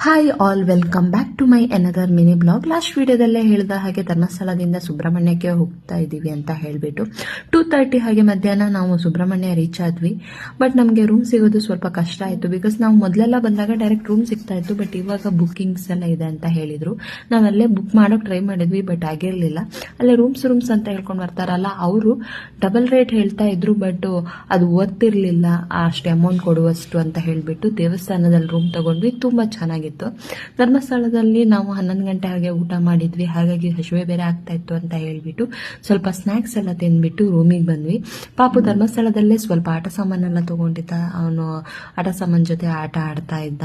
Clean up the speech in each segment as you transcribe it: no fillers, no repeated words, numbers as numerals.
Hi all, welcome back to my another mini blog. Last ವಿಡಿಯೋದಲ್ಲೇ ಹೇಳಿದ ಹಾಗೆ ಧರ್ಮಸ್ಥಳದಿಂದ ಸುಬ್ರಹ್ಮಣ್ಯಕ್ಕೆ ಹೋಗ್ತಾ ಇದ್ದೀವಿ ಅಂತ ಹೇಳಿಬಿಟ್ಟು 2:30 ಹಾಗೆ ಮಧ್ಯಾಹ್ನ ನಾವು ಸುಬ್ರಹ್ಮಣ್ಯ ರೀಚ್ ಆದ್ವಿ. ಬಟ್ ನಮಗೆ ರೂಮ್ ಸಿಗೋದು ಸ್ವಲ್ಪ ಕಷ್ಟ ಆಯಿತು. ಬಿಕಾಸ್ ನಾವು ಮೊದಲೆಲ್ಲ ಬಂದಾಗ ಡೈರೆಕ್ಟ್ ರೂಮ್ ಸಿಗ್ತಾ ಇತ್ತು. ಬಟ್ ಇವಾಗ ಬುಕ್ಕಿಂಗ್ಸ್ ಎಲ್ಲ ಇದೆ ಅಂತ ಹೇಳಿದ್ರು. ನಾವು ಅಲ್ಲೇ ಬುಕ್ ಮಾಡೋಕೆ ಟ್ರೈ ಮಾಡಿದ್ವಿ, ಬಟ್ ಆಗಿರಲಿಲ್ಲ. ಅಲ್ಲೇ ರೂಮ್ಸ್ ಅಂತ ಹೇಳ್ಕೊಂಡು ಬರ್ತಾರಲ್ಲ, ಅವರು ಡಬಲ್ ರೇಟ್ ಹೇಳ್ತಾ ಇದ್ರು. ಬಟ್ ಅದು ಓದ್ತಿರ್ಲಿಲ್ಲ ಅಷ್ಟೇ ಅಮೌಂಟ್ ಕೊಡುವಷ್ಟು ಅಂತ ಹೇಳಿಬಿಟ್ಟು ದೇವಸ್ಥಾನದಲ್ಲಿ ರೂಮ್ ತಗೊಂಡ್ವಿ. ತುಂಬ ಚೆನ್ನಾಗಿತ್ತು. ಧರ್ಮಸ್ಥಳದಲ್ಲಿ ನಾವು 11 ಗಂಟೆ ಹಾಗೆ ಊಟ ಮಾಡಿದ್ವಿ. ಹಾಗಾಗಿ ಹಸಿವೆ ಬೇರೆ ಆಗ್ತಾ ಇತ್ತು ಅಂತ ಹೇಳ್ಬಿಟ್ಟು ಸ್ವಲ್ಪ ಸ್ನಾಕ್ಸ್ ಎಲ್ಲ ತಿಂದ್ಬಿಟ್ಟು ರೂಮಿಗೆ ಬಂದ್ವಿ. ಪಾಪು ಧರ್ಮಸ್ಥಳದಲ್ಲೇ ಸ್ವಲ್ಪ ಆಟ ಸಾಮಾನೆಲ್ಲ ತಗೊಂಡಿದ್ದ. ಅವನು ಆಟ ಸಾಮಾನ್ ಜೊತೆ ಆಟ ಆಡ್ತಾ ಇದ್ದ.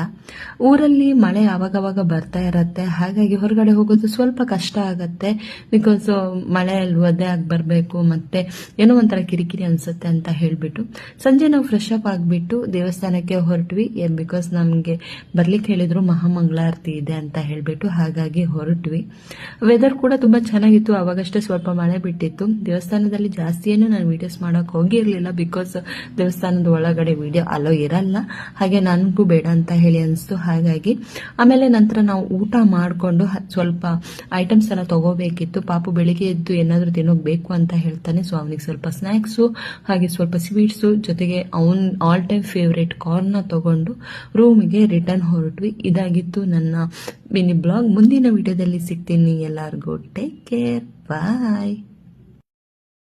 ಊರಲ್ಲಿ ಮಳೆ ಅವಾಗವಾಗ ಬರ್ತಾ ಇರತ್ತೆ, ಹಾಗಾಗಿ ಹೊರಗಡೆ ಹೋಗೋದು ಸ್ವಲ್ಪ ಕಷ್ಟ ಆಗತ್ತೆ. ಬಿಕಾಸ್ ಮಳೆಯಲ್ಲಿ ಒದ್ದೆ ಆಗಿ ಬರಬೇಕು, ಮತ್ತೆ ಏನೋ ಒಂಥರ ಕಿರಿಕಿರಿ ಅನ್ಸುತ್ತೆ ಅಂತ ಹೇಳ್ಬಿಟ್ಟು ಸಂಜೆ ನಾವು ಫ್ರೆಶ್ ಅಪ್ ಆಗಿಬಿಟ್ಟು ದೇವಸ್ಥಾನಕ್ಕೆ ಹೊರಟ್ವಿ. ಬಿಕಾಸ್ ನಮಗೆ ಬರ್ಲಿಕ್ಕೆ ಹೇಳಿದ್ರು, ಮಹಾಮಂಗಳಾರತಿ ಇದೆ ಅಂತ ಹೇಳ್ಬಿಟ್ಟು. ಹಾಗಾಗಿ ಹೊರಟ್ವಿ. ವೆದರ್ ಕೂಡ ತುಂಬಾ ಚೆನ್ನಾಗಿತ್ತು. ಅವಾಗಷ್ಟೇ ಸ್ವಲ್ಪ ಮಳೆ ಬಿಟ್ಟಿತ್ತು. ದೇವಸ್ಥಾನದಲ್ಲಿ ಜಾಸ್ತಿ ಏನು ನಾನು ವಿಡಿಯೋಸ್ ಮಾಡೋಕೆ ಹೋಗಿರ್ಲಿಲ್ಲ. ಬಿಕಾಸ್ ದೇವಸ್ಥಾನದ ಒಳಗಡೆ ವಿಡಿಯೋ ಅಲೋ ಇರಲ್ಲ, ಹಾಗೆ ನನಗೂ ಬೇಡ ಅಂತ ಹೇಳಿ ಅನಿಸ್ತು. ಹಾಗಾಗಿ ಆಮೇಲೆ ನಂತರ ನಾವು ಊಟ ಮಾಡಿಕೊಂಡು ಸ್ವಲ್ಪ ಐಟಮ್ಸ್ ಎಲ್ಲ ತಗೋಬೇಕಿತ್ತು. ಪಾಪು ಬೆಳಿಗ್ಗೆ ಎದ್ದು ಏನಾದರೂ ತಿನ್ನೋಕೆ ಬೇಕು ಅಂತ ಹೇಳ್ತಾನೆ. ಸೊ ಅವನಿಗೆ ಸ್ವಲ್ಪ ಸ್ನ್ಯಾಕ್ಸು ಹಾಗೆ ಸ್ವಲ್ಪ ಸ್ವೀಟ್ಸು ಜೊತೆಗೆ ಅವನ್ ಆಲ್ ಟೈಮ್ ಫೇವ್ರೇಟ್ ಕಾರ್ನ ತಗೊಂಡು ರೂಮಿಗೆ ರಿಟರ್ನ್ ಹೊರಟ್ವಿ. ಇದಾಗಿತ್ತು ನನ್ನ ಮಿನಿ ಬ್ಲಾಗ್. ಮುಂದಿನ ವಿಡಿಯೋದಲ್ಲಿ ಸಿಗ್ತೀನಿ. ಎಲ್ಲರಿಗೂ ಟೇಕ್ ಕೇರ್, ಬಾಯ್.